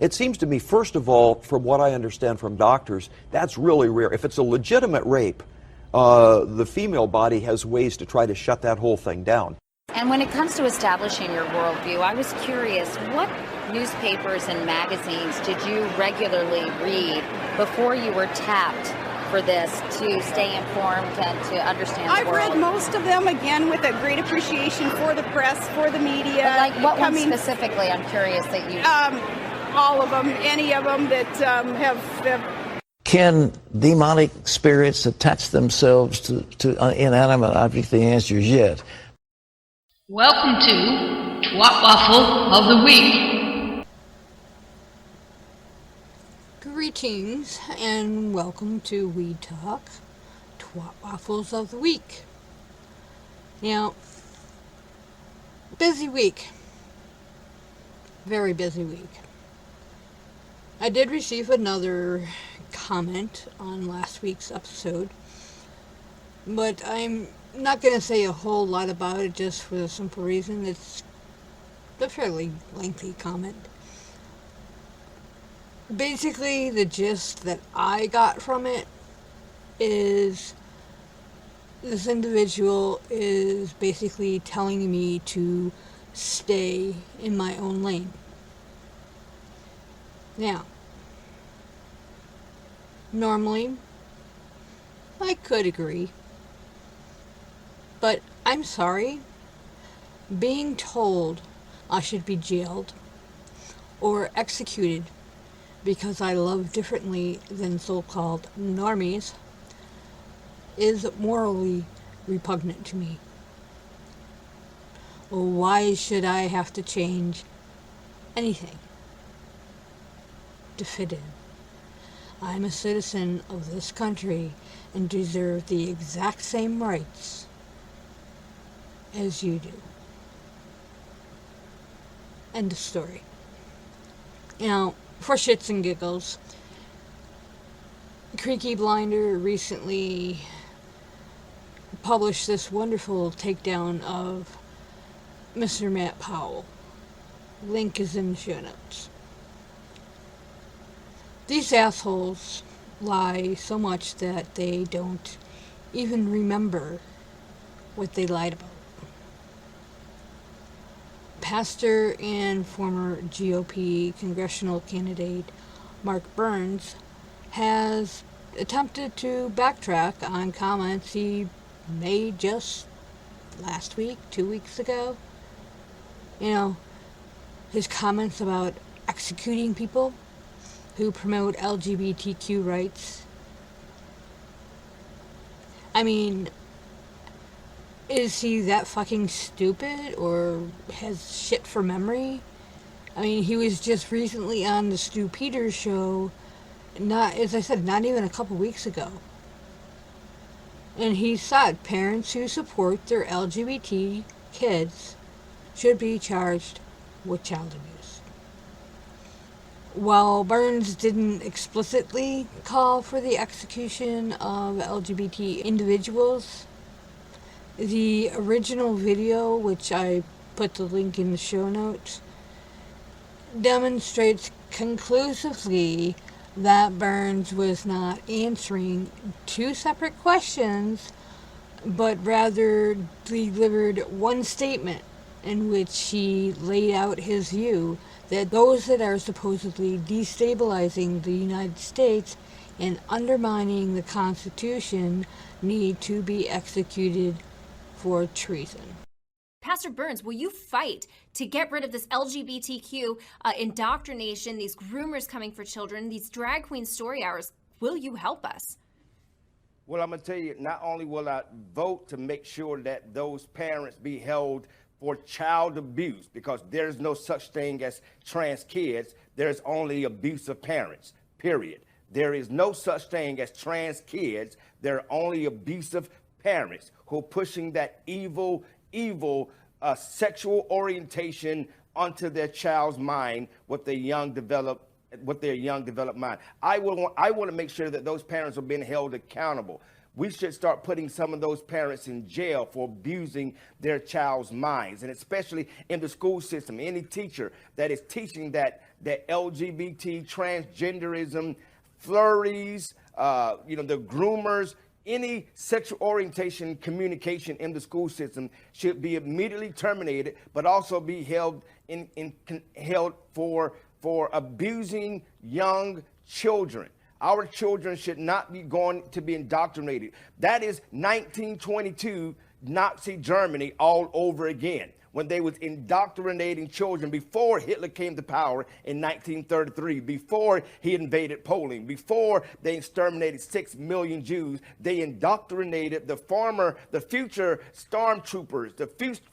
It seems to me, first of all, from what I understand from doctors, that's really rare. If it's a legitimate rape, the female body has ways to try to shut that whole thing down. And when it comes to establishing your worldview, I was curious, what newspapers and magazines did you regularly read before you were tapped for this to stay informed and to understand the world? I've read most of them, again, with a great appreciation for the press, for the media. But like what one specifically, I'm curious that you... all of them, any of them that have... Can demonic spirits attach themselves to inanimate objects? The answer is yes. Welcome to Twat Waffle of the Week. Greetings and welcome to We Talk Twat Waffles of the Week. Now, busy week. Very busy week. I did receive another comment on last week's episode, but I'm not going to say a whole lot about it just for the simple reason it's a fairly lengthy comment. Basically, the gist that I got from it is this individual is basically telling me to stay in my own lane. Now, normally, I could agree. But I'm sorry, being told I should be jailed or executed because I love differently than so-called normies is morally repugnant to me. Why should I have to change anything to fit in? I'm a citizen of this country and deserve the exact same rights as you do. End of story. Now, for shits and giggles, Creaky Blinder recently published this wonderful takedown of Mr. Matt Powell. Link is in the show notes. These assholes lie so much that they don't even remember what they lied about. Pastor and former GOP congressional candidate Mark Burns has attempted to backtrack on comments he made just last week, 2 weeks ago. You know, his comments about executing people who promote LGBTQ rights. I mean, is he that fucking stupid or has shit for memory? I mean, he was just recently on the Stu Peters show, not, as I said, not even a couple weeks ago. And he said parents who support their LGBT kids should be charged with child abuse. While Burns didn't explicitly call for the execution of LGBT individuals, the original video, which I put the link in the show notes, demonstrates conclusively that Burns was not answering two separate questions, but rather delivered one statement in which he laid out his view that those that are supposedly destabilizing the United States and undermining the Constitution need to be executed for treason. Pastor Burns, will you fight to get rid of this LGBTQ indoctrination, these groomers coming for children, these drag queen story hours? Will you help us? Well, I'm going to tell you, not only will I vote to make sure that those parents be held for child abuse, because there's no such thing as trans kids. There's only abusive parents, period. There is no such thing as trans kids. There are only abusive parents who are pushing that evil sexual orientation onto their child's mind with their young developed mind. I want to make sure that those parents are being held accountable. we should start putting some of those parents in jail for abusing their child's minds. And especially in the school system, any teacher that is teaching that LGBT, transgenderism, flurries, the groomers, any sexual orientation communication in the school system should be immediately terminated, but also be held for abusing young children. Our children should not be going to be indoctrinated. That is 1922 Nazi Germany all over again, when they was indoctrinating children before Hitler came to power in 1933, before he invaded Poland, before they exterminated 6 million Jews. They indoctrinated the future stormtroopers, the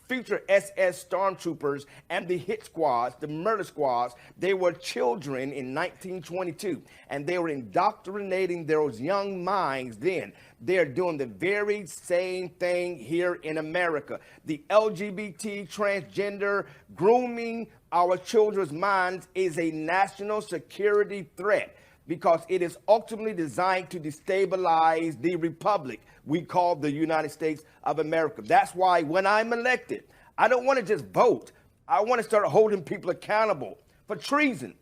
future SS stormtroopers, and the hit squads, the murder squads. They were children in 1922, and they were indoctrinating those young minds then. They're doing the very same thing here in America. The LGBT, transgender, grooming our children's minds is a national security threat because it is ultimately designed to destabilize the republic we call the United States of America. That's why when I'm elected, I don't want to just vote. I want to start holding people accountable for treason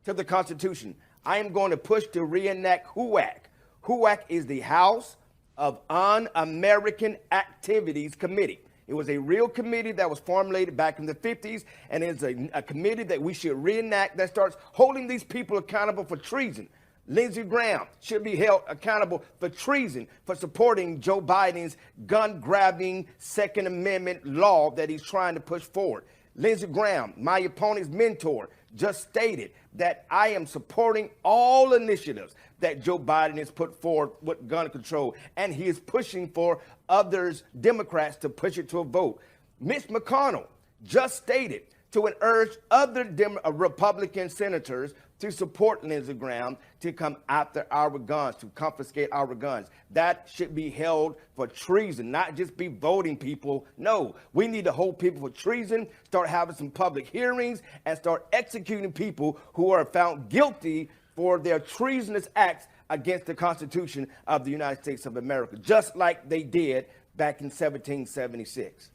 to the Constitution. I am going to push to reenact HUAC. HUAC is the House of Un-American Activities Committee. It was a real committee that was formulated back in the 50s, and it's a committee that we should reenact that starts holding these people accountable for treason. Lindsey Graham should be held accountable for treason for supporting Joe Biden's gun-grabbing Second Amendment law that he's trying to push forward. Lindsey Graham, my opponent's mentor, just stated that I am supporting all initiatives that Joe Biden has put forward with gun control, and he is pushing for others, Democrats, to push it to a vote. Mitch McConnell just stated to urge other Republican senators to support Lindsey Graham to come after our guns, to confiscate our guns. That should be held for treason, not just be voting people. No, we need to hold people for treason, start having some public hearings, and start executing people who are found guilty for their treasonous acts against the Constitution of the United States of America, just like they did back in 1776.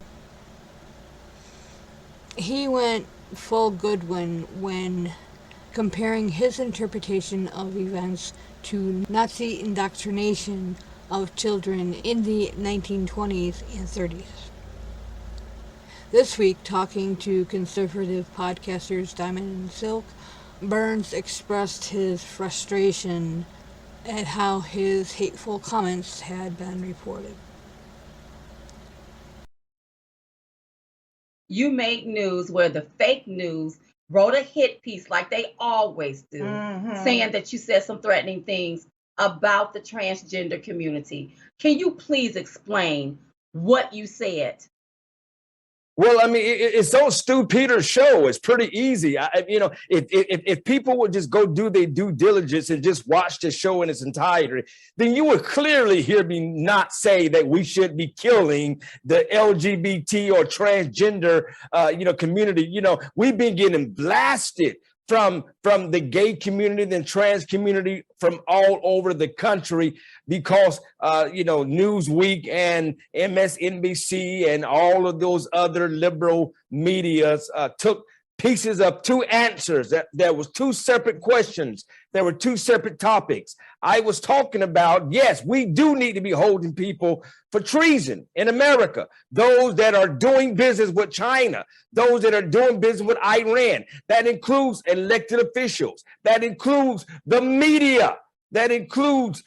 He went full Goodwin when comparing his interpretation of events to Nazi indoctrination of children in the 1920s and 30s. This week, talking to conservative podcasters Diamond and Silk, Burns expressed his frustration at how his hateful comments had been reported. You made news where the fake news wrote a hit piece like they always do, saying that you said some threatening things about the transgender community. Can you please explain what you said? Well, I mean, it's on Stu Peters' show. It's pretty easy. If people would just go do their due diligence and just watch the show in its entirety, then you would clearly hear me not say that we should be killing the LGBT or transgender, community. We've been getting blasted from the gay community and trans community from all over the country because, Newsweek and MSNBC and all of those other liberal medias took pieces of two answers. There was two separate questions. There were two separate topics. I was talking about, yes, we do need to be holding people for treason in America. Those that are doing business with China, those that are doing business with Iran. That includes elected officials. That includes the media. That includes,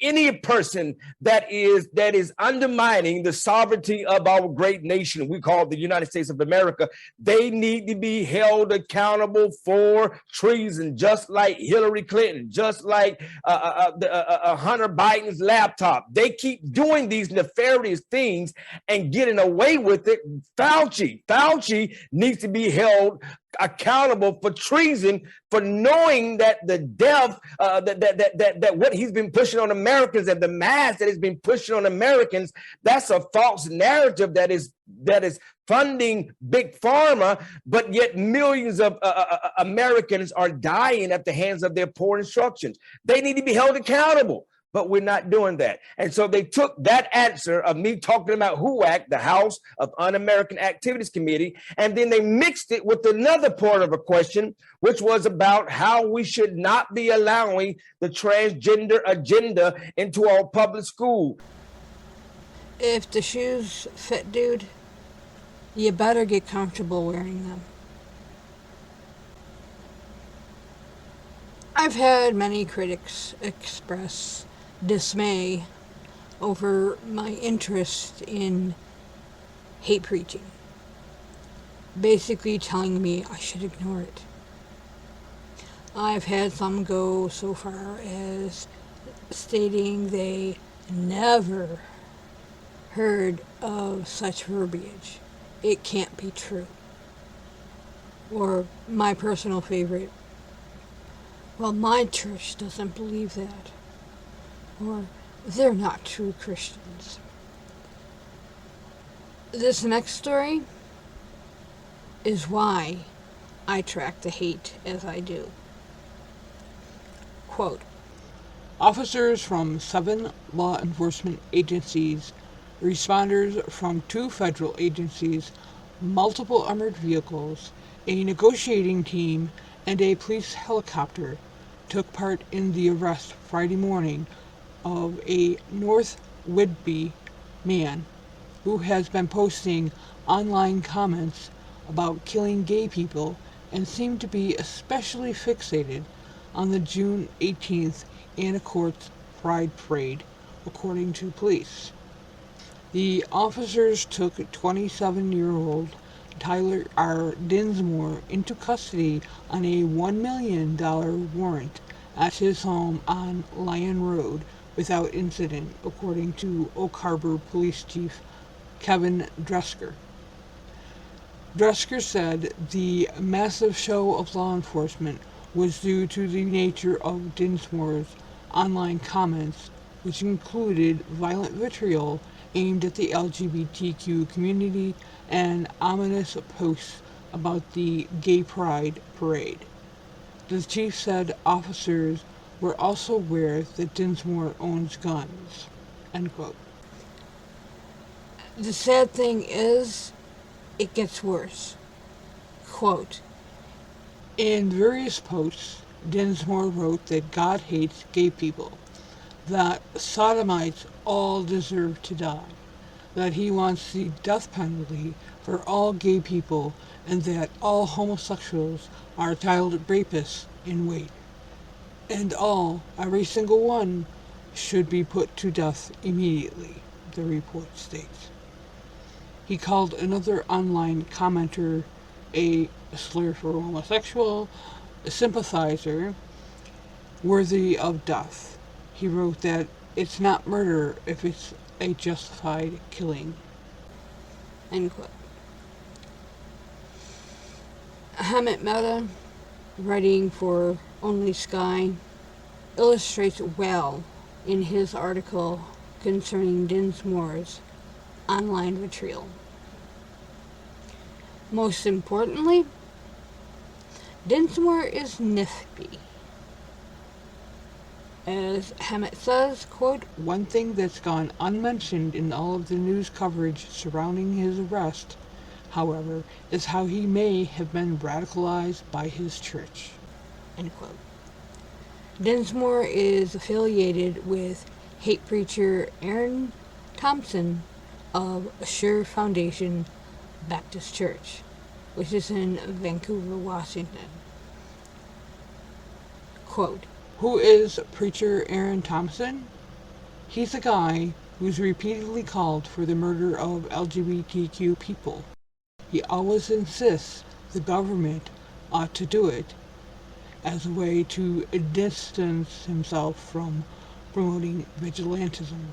any person that is undermining the sovereignty of our great nation we call the United States of America. They need to be held accountable for treason, just like Hillary Clinton, just like Hunter Biden's laptop. They keep doing these nefarious things and getting away with it. Fauci needs to be held accountable for treason, for knowing that the death, that what he's been pushing on Americans and the mass that has been pushing on Americans, that's a false narrative that is funding big pharma, but yet millions of Americans are dying at the hands of their poor instructions. They need to be held accountable. but we're not doing that. And so they took that answer of me talking about HUAC, the House of Un-American Activities Committee, and then they mixed it with another part of a question, which was about how we should not be allowing the transgender agenda into our public school. If the shoes fit, dude, you better get comfortable wearing them. I've had many critics express dismay over my interest in hate preaching, basically telling me I should ignore it. I've had some go so far as stating they never heard of such verbiage. It can't be true. Or my personal favorite, well, my church doesn't believe that. Or they're not true Christians. This next story is why I track the hate as I do. Quote, officers from 7 law enforcement agencies, responders from 2 federal agencies, multiple armored vehicles, a negotiating team, and a police helicopter took part in the arrest Friday morning of a North Whidbey man who has been posting online comments about killing gay people and seemed to be especially fixated on the June 18th Anna Courts Pride Parade, according to police. The officers took 27-year-old Tyler R. Dinsmore into custody on a $1 million warrant at his home on Lyon Road without incident, according to Oak Harbor Police Chief Kevin Dresker. Dresker said the massive show of law enforcement was due to the nature of Dinsmore's online comments, which included violent vitriol aimed at the LGBTQ community and ominous posts about the Gay Pride Parade. The chief said officers were also aware that Dinsmore owns guns. End quote. The sad thing is, it gets worse. Quote, in various posts, Dinsmore wrote that God hates gay people, that sodomites all deserve to die, that he wants the death penalty for all gay people, and that all homosexuals are child rapists in wait. And every single one, should be put to death immediately, the report states. He called another online commenter a slur for homosexual, a sympathizer, worthy of death. He wrote that it's not murder if it's a justified killing. End quote. Hamid Mehta, writing for Only Sky, illustrates well in his article concerning Dinsmore's online vitriol. Most importantly, Dinsmore is nifty. As Hammett says, quote, one thing that's gone unmentioned in all of the news coverage surrounding his arrest, however, is how he may have been radicalized by his church. End quote. Dinsmore is affiliated with hate preacher Aaron Thompson of Assure Foundation Baptist Church, which is in Vancouver, Washington. Quote, who is preacher Aaron Thompson? He's a guy who's repeatedly called for the murder of LGBTQ people. He always insists the government ought to do it as a way to distance himself from promoting vigilantism.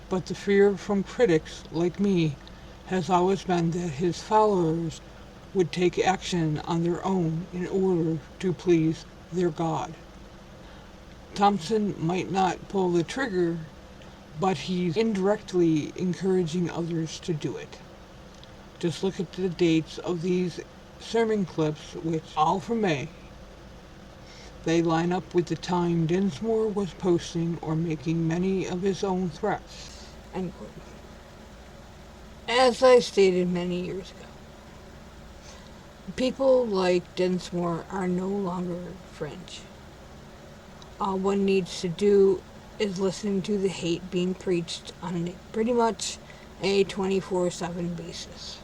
But the fear from critics like me has always been that his followers would take action on their own in order to please their God. Thompson might not pull the trigger, but he's indirectly encouraging others to do it. Just look at the dates of these sermon clips, which all from May. They line up with the time Dinsmore was posting or making many of his own threats. End quote. As I stated many years ago, people like Dinsmore are no longer fringe. All one needs to do is listen to the hate being preached on pretty much a 24/7 basis.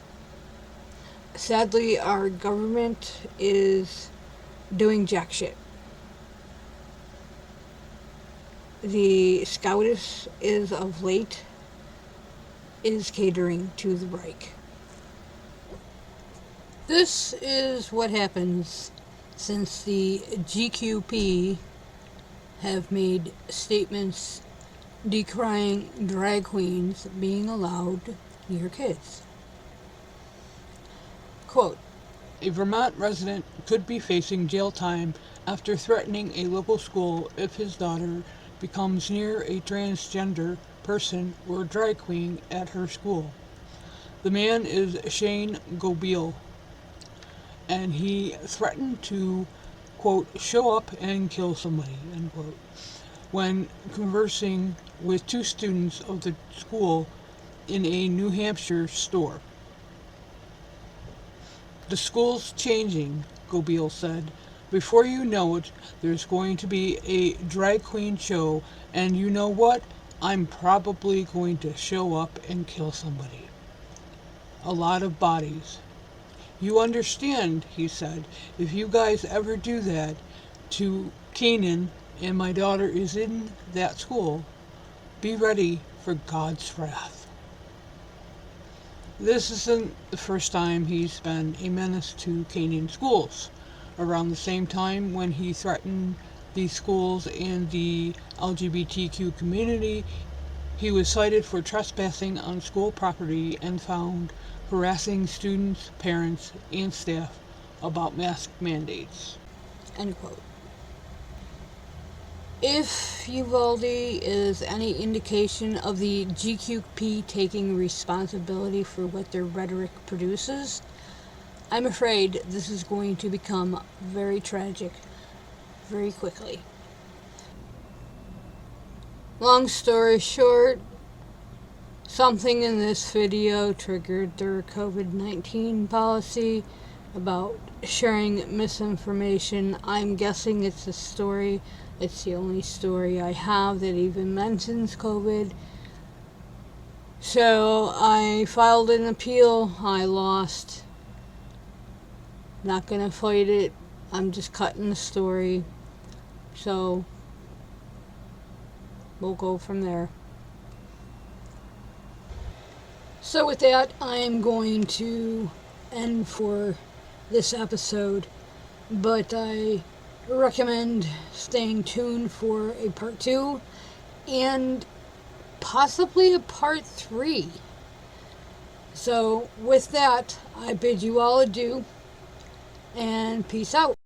Sadly, our government is doing jack shit. The SCOTUS is of late is catering to the Reich. This is what happens since the GQP have made statements decrying drag queens being allowed near kids. Quote, a Vermont resident could be facing jail time after threatening a local school if his daughter becomes near a transgender person or drag queen at her school. The man is Shane Gobeil, and he threatened to, quote, show up and kill somebody, end quote, when conversing with two students of the school in a New Hampshire store. The school's changing, Gobeil said. Before you know it, there's going to be a drag queen show, and you know what? I'm probably going to show up and kill somebody. A lot of bodies. You understand, he said, if you guys ever do that to Kenan and my daughter is in that school, be ready for God's wrath. This isn't the first time he's been a menace to Canaan schools. Around the same time when he threatened the schools and the LGBTQ community, he was cited for trespassing on school property and found harassing students, parents, and staff about mask mandates. End quote. If Uvalde is any indication of the GQP taking responsibility for what their rhetoric produces, I'm afraid this is going to become very tragic very quickly. Long story short, something in this video triggered their COVID-19 policy about sharing misinformation. I'm guessing it's a story. It's the only story I have that even mentions COVID. So I filed an appeal. I lost. Not gonna fight it. I'm just cutting the story. So we'll go from there. So with that, I'm going to end for this episode, but I recommend staying tuned for a part 2 and possibly a part 3. So with that, I bid you all adieu and peace out.